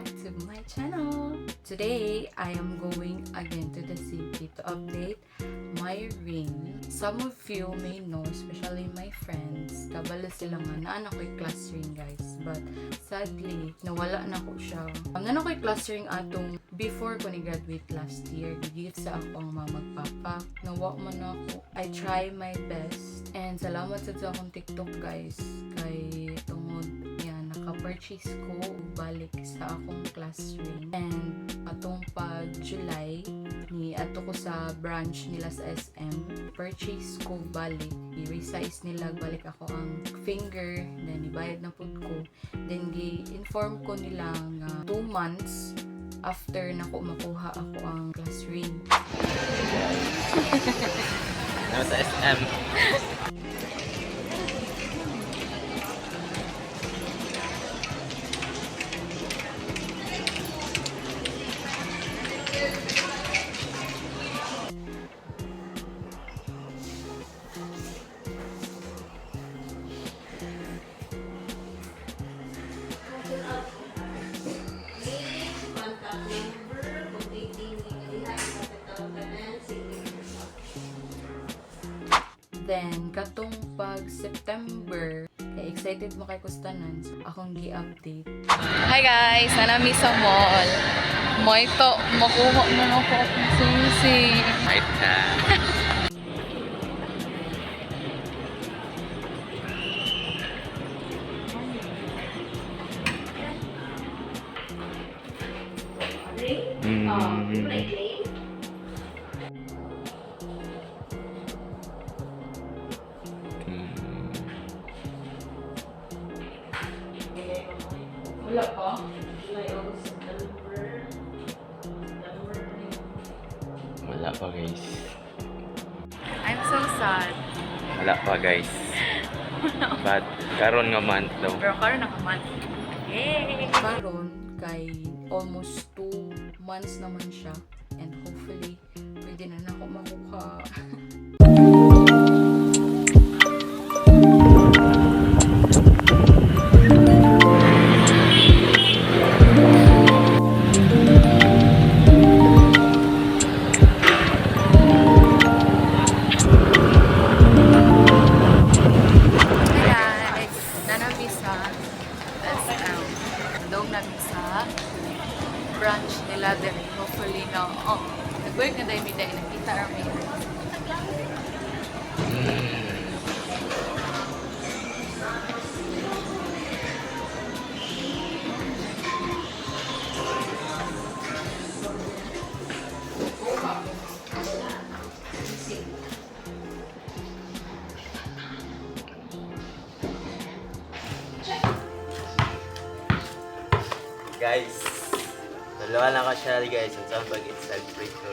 back to my channel. Today, I am going again to the city to update my ring. Some of you may know, especially my friends, kabalo sila nga na anak ko'y class ring guys. But sadly, nawala na ko siya. Na ko'y class ring atong before ko ni-graduate last year. Gigit sa ako ang mamagpapa. Nawa mo na ako. I try my best. And salamat sa akong TikTok guys. Kay tungod yan, naka-purchase ko balik sa akong class ring. And atong pag July, ni ato ko sa branch nila sa SM, purchase ko balik. I-resize nila balik ako ang finger. Then ibayad na pud ko. Then gi-inform ko nila nga 2 months after nako makuha ako ang class ring. Sa SM. Then, katong pag September, kay excited mo kay kustanan, so akong gi-update. Hi guys! Nanami sa mall. May to, makuha mo na ako akong susi. Right ka. Wala pa? Wala pa guys. I'm so sad. Wala pa guys. But karon nga month daw. Pero karon nakaman. Yay! Karon, kay almost 2 months naman siya. And hopefully, pwede na ako makuha. Sa branch nila din. Hopefully na, nag-work na dahil midday, nakita kami. Guys, dalawa na ka siya guys. Ang saan pag-celebrate ko.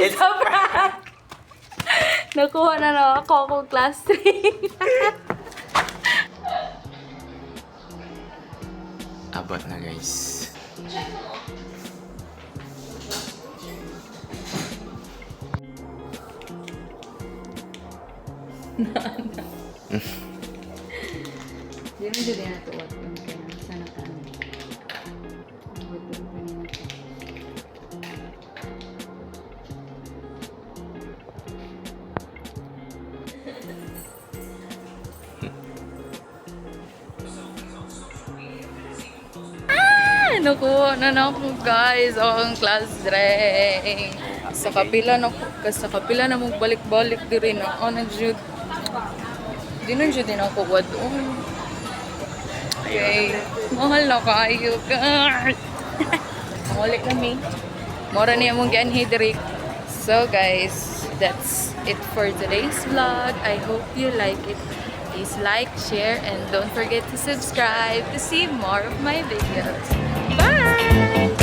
It's a prank! Nakuha na lang ako akong class ring. Abot na guys. Di mo dyan na tuwat yung kaya sana ka. Huwag yung kanina to. Nakuha na ako guys ang class ring. Sa kapila na mo balik-balik diri na na jud. Di na jud din ako wad. Okay. Mahal na kayo guys. Muli na mi. Mora niya mong gianhi diri. So guys, that's it for today's vlog. I hope you like it. Please like, share, and don't forget to subscribe to see more of my videos. Bye!